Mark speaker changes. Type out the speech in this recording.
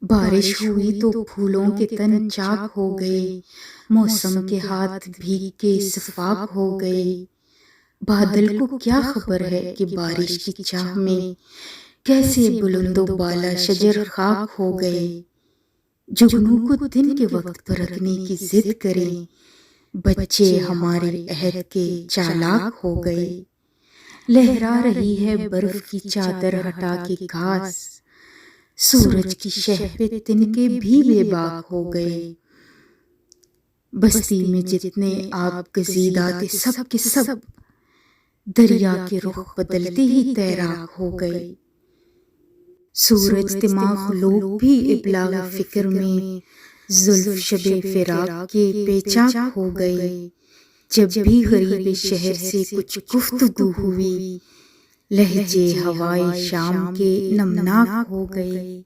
Speaker 1: بارش ہوئی تو پھولوں کے تن چاک ہو گئے، موسم کے ہاتھ بھیگ کے صفاق ہو گئے۔ بادل کو کیا خبر ہے کہ بارش کی چاہ میں کیسے بلند و بالا شجر خاک ہو گئے۔ جگنو کو دن کے وقت پر رکھنے کی ضد کریں، بچے ہمارے عہد کے چالاک ہو گئے۔ لہرا رہی ہے برف کی چادر ہٹا کے گھاس، سورج کی شہ پہ تنکے بھی بے باک ہو گئے۔ بستی میں جتنے آب گزیدہ تھے سب کے سب دریا کے رخ بدلتے ہی تیراک ہو گئے۔ سورج دماغ لوگ بھی ابلاغ فکر میں زلف شب فراق کے پیچاک ہو گئے۔ جب بھی غریب شہر سے کچھ گفتگو ہوئی، لہجے ہوائے شام کے نمناک ہو گئے۔